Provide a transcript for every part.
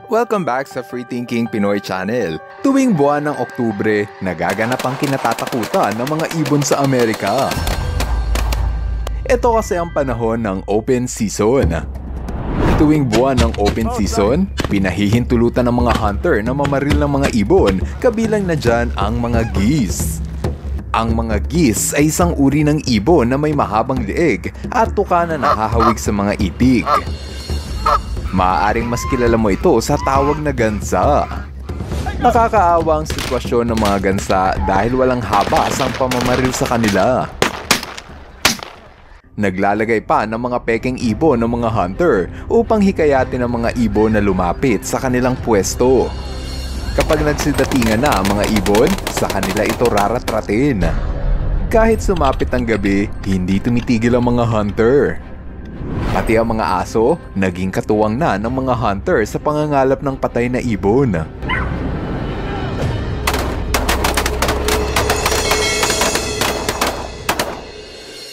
Welcome back sa Free Thinking Pinoy Channel. Tuwing buwan ng Oktubre, nagaganap ang kinatatakutan ng mga ibon sa Amerika. Ito kasi ang panahon ng open season. Tuwing buwan ng open season, pinahihintulutan ng mga hunter na mamaril ng mga ibon, kabilang na dyan ang mga geese. Ang mga geese ay isang uri ng ibon na may mahabang leeg at tuka na nakahawig sa mga itik. Maaaring mas kilala mo ito sa tawag na gansa. Nakakaawa ang sitwasyon ng mga gansa dahil walang habas ang pamamaril sa kanila. Naglalagay pa ng mga pekeng ibon ng mga hunter upang hikayatin ang mga ibon na lumapit sa kanilang pwesto. Kapag nagsidatingan na ang mga ibon, sa kanila ito raratratin. Kahit sumapit ang gabi, hindi tumitigil ang mga hunter. Pati ang mga aso, naging katuwang na ng mga hunter sa pangangalap ng patay na ibon.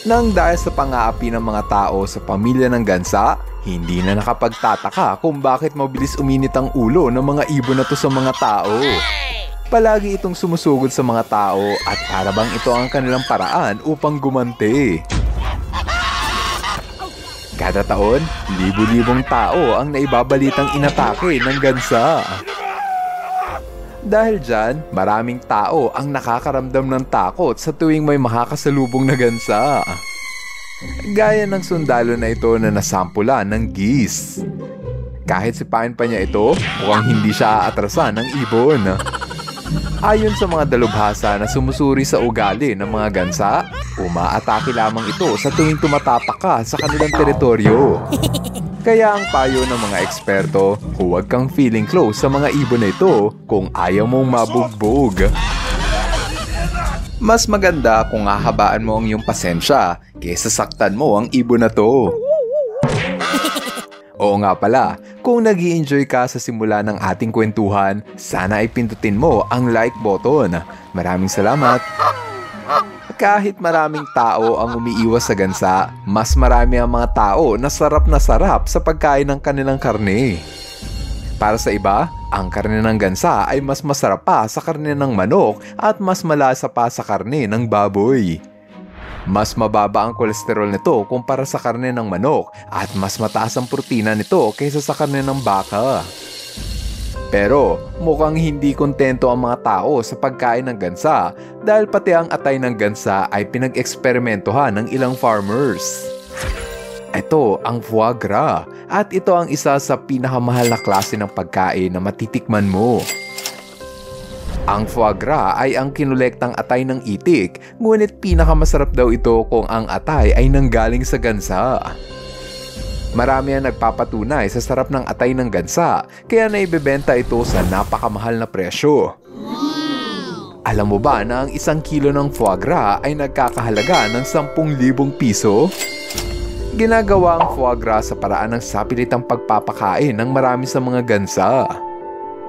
Nang dahil sa pang-aapi ng mga tao sa pamilya ng gansa, hindi na nakapagtataka kung bakit mabilis uminit ang ulo ng mga ibon na to sa mga tao. Palagi itong sumusugod sa mga tao at parabang ito ang kanilang paraan upang gumanti. Kada taon, libu-libong tao ang naibabalitang inatake ng gansa. Dahil dyan, maraming tao ang nakakaramdam ng takot sa tuwing may makakasalubong na gansa. Gaya ng sundalo na ito na nasampulan ng geese. Kahit sipain pa niya ito, mukhang hindi siya aatrasan ng ibon. Ayon sa mga dalubhasa na sumusuri sa ugali ng mga gansa, umaatake lamang ito sa tuwing tumatapak ka sa kanilang teritoryo. Kaya ang payo ng mga eksperto, huwag kang feeling close sa mga ibon na ito kung ayaw mong mabugbog. Mas maganda kung hahabaan mo ang iyong pasensya kaysa saktan mo ang ibon na to. Oo nga pala, kung nag-i-enjoy ka sa simula ng ating kwentuhan, sana ay pindutin mo ang like button. Maraming salamat! Kahit maraming tao ang umiiwas sa gansa, mas marami ang mga tao na sarap sa pagkain ng kanilang karne. Para sa iba, ang karne ng gansa ay mas masarap pa sa karne ng manok at mas malasa pa sa karne ng baboy. Mas mababa ang kolesterol nito kumpara sa karne ng manok at mas mataas ang protina nito kaysa sa karne ng baka. Pero mukhang hindi kontento ang mga tao sa pagkain ng gansa dahil pati ang atay ng gansa ay pinag-eksperimentohan ng ilang farmers. Ito ang foie gras at ito ang isa sa pinakamahal na klase ng pagkain na matitikman mo. Ang foie gras ay ang kinulektang atay ng itik, ngunit pinakamasarap daw ito kung ang atay ay nanggaling sa gansa. Marami ang nagpapatunay sa sarap ng atay ng gansa, kaya naibebenta ito sa napakamahal na presyo. Alam mo ba na ang 1 kilo ng foie gras ay nagkakahalaga ng 10,000 piso? Ginagawa ang foie gras sa paraan ng sapilitang pagpapakain ng marami sa mga gansa.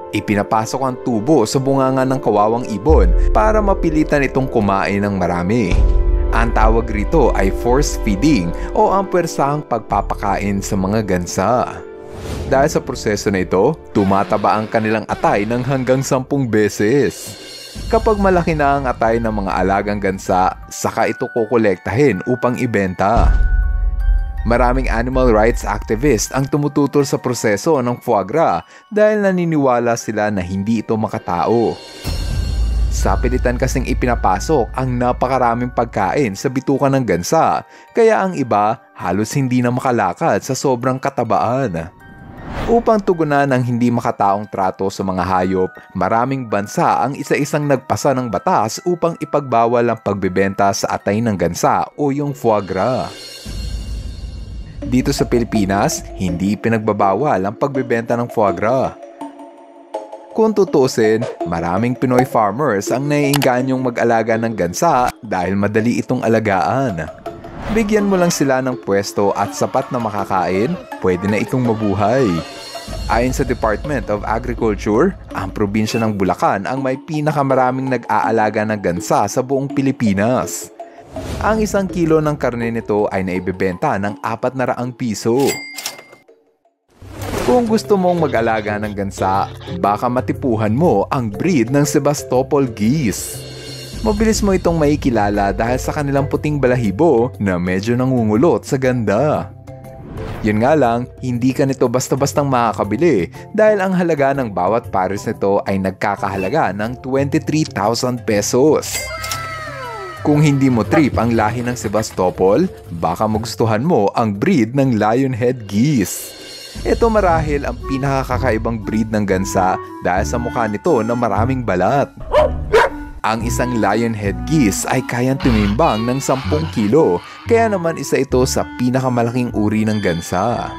Ipinapasok ang tubo sa bunganga ng kawawang ibon para mapilitan itong kumain ng marami. Ang tawag rito ay force feeding o ang pwersahang pagpapakain sa mga gansa. Dahil sa proseso na ito, tumataba ang kanilang atay ng hanggang 10 beses. Kapag malaki na ang atay ng mga alagang gansa, saka ito kukolektahin upang ibenta. Maraming animal rights activist ang tumututol sa proseso ng foie gras dahil naniniwala sila na hindi ito makatao. Sa pilitan kasing ipinapasok ang napakaraming pagkain sa bituka ng gansa, kaya ang iba halos hindi na makalakad sa sobrang katabaan. Upang tugunan ang hindi makataong trato sa mga hayop, maraming bansa ang isa-isang nagpasa ng batas upang ipagbawal ang pagbebenta sa atay ng gansa o yung foie gras. Dito sa Pilipinas, hindi pinagbabawal ang pagbebenta ng foie gras. Kung tutusin, maraming Pinoy farmers ang naiingganyong mag-alaga ng gansa dahil madali itong alagaan. Bigyan mo lang sila ng pwesto at sapat na makakain, pwede na itong mabuhay. Ayon sa Department of Agriculture, ang probinsya ng Bulacan ang may pinakamaraming nag-aalaga ng gansa sa buong Pilipinas. Ang 1 kilo ng karne nito ay naibebenta ng 400 piso. Kung gusto mong mag-alaga ng gansa, baka matipuhan mo ang breed ng Sebastopol Geese. Mabilis mo itong makikilala dahil sa kanilang puting balahibo na medyo nangungulot sa ganda. Yun nga lang, hindi ka nito basta-bastang makakabili dahil ang halaga ng bawat pares nito ay nagkakahalaga ng 23,000 pesos. Kung hindi mo trip ang lahi ng Sebastopol, baka magustuhan mo ang breed ng Lionhead Geese. Ito marahil ang pinakakakaibang breed ng gansa dahil sa mukha nito na maraming balat. Ang isang Lionhead Geese ay kayang tumimbang ng 10 kilo, kaya naman isa ito sa pinakamalaking uri ng gansa.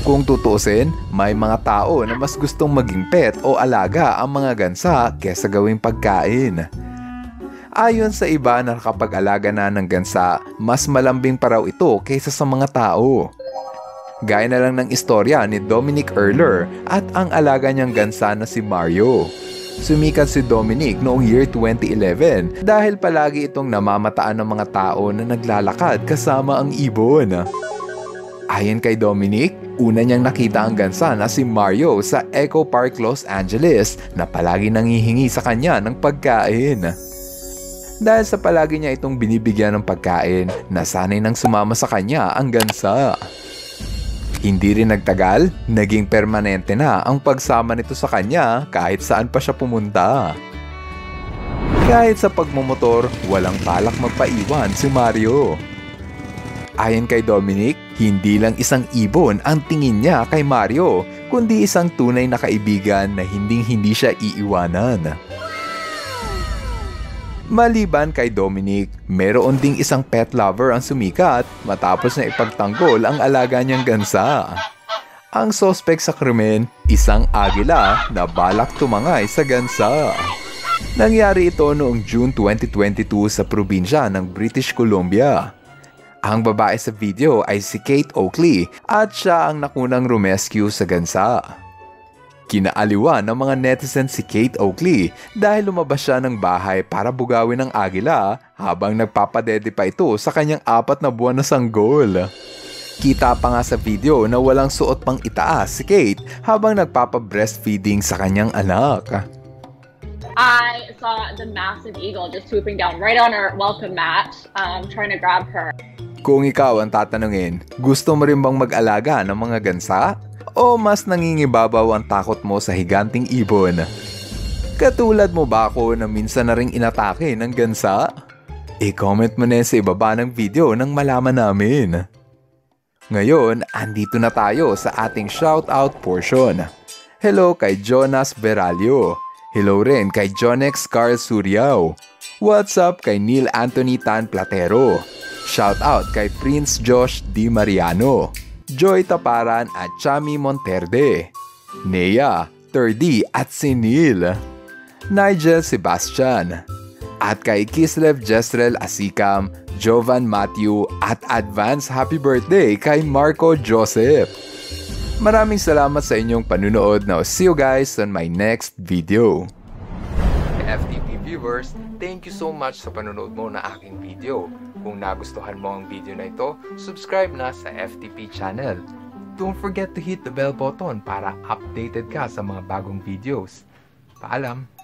Kung tutuusin, may mga tao na mas gustong maging pet o alaga ang mga gansa kesa gawing pagkain. Ayon sa iba na nakapag-alaga na ng gansa, mas malambing pa raw ito kaysa sa mga tao. Gaya na lang ng istorya ni Dominic Erler at ang alaga niyang gansa na si Mario. Sumikat si Dominic noong year 2011 dahil palagi itong namamataan ng mga tao na naglalakad kasama ang ibon. Ayon kay Dominic, una niyang nakita ang gansa na si Mario sa Echo Park, Los Angeles na palagi nangihingi sa kanya ng pagkain. Dahil sa palagi niya itong binibigyan ng pagkain, nasanay nang sumama sa kanya ang gansa. Hindi rin nagtagal, naging permanente na ang pagsama nito sa kanya kahit saan pa siya pumunta. Kahit sa pagmumotor, walang balak magpaiwan si Mario. Ayon kay Dominic, hindi lang isang ibon ang tingin niya kay Mario, kundi isang tunay na kaibigan na hindi siya iiwanan. Maliban kay Dominic, meron ding isang pet lover ang sumikat matapos na ipagtanggol ang alaga niyang gansa. Ang sospek sa krimen, isang agila na balak tumangay sa gansa. Nangyari ito noong June 2022 sa probinsya ng British Columbia. Ang babae sa video ay si Kate Oakley at siya ang nakunang rumescue sa gansa. Kinaaliwan ng mga netizens si Kate Oakley dahil lumabas siya ng bahay para bugawin ang agila habang nagpapadede pa ito sa kanyang 4 na buwan na sanggol. Kita pa nga sa video na walang suot pang itaas si Kate habang nagpapa-breastfeeding sa kanyang anak. I saw the massive eagle just swooping down right on her welcome mat, trying to grab her. Kung ikaw ang tatanungin, gusto mo rin bang mag-alaga ng mga gansa? O mas nangingibabaw ang takot mo sa higanting ibon? Katulad mo ba ako na minsan na ring inatake ng gansa? I-comment mo na sa ibaba ng video nang malaman namin. Ngayon, andito na tayo sa ating shoutout portion. Hello kay Jonas Beralio. Hello rin kay Jonex Carl Suriao. What's up kay Neil Anthony Tan Platero. Shoutout kay Prince Josh Di Mariano. Joy Taparan at Chami Monterde, Nea, Terdi at Sinil, Nigel Sebastian, at kay Kislev Jesrel Asikam, Jovan Matthew at advance happy birthday kay Marco Joseph. Maraming salamat sa inyong panunood. Now see you guys on my next video. FTP viewers, thank you so much sa panunood mo na aking video. Kung nagustuhan mo ang video na ito, subscribe na sa FTP channel. Don't forget to hit the bell button para updated ka sa mga bagong videos. Paalam!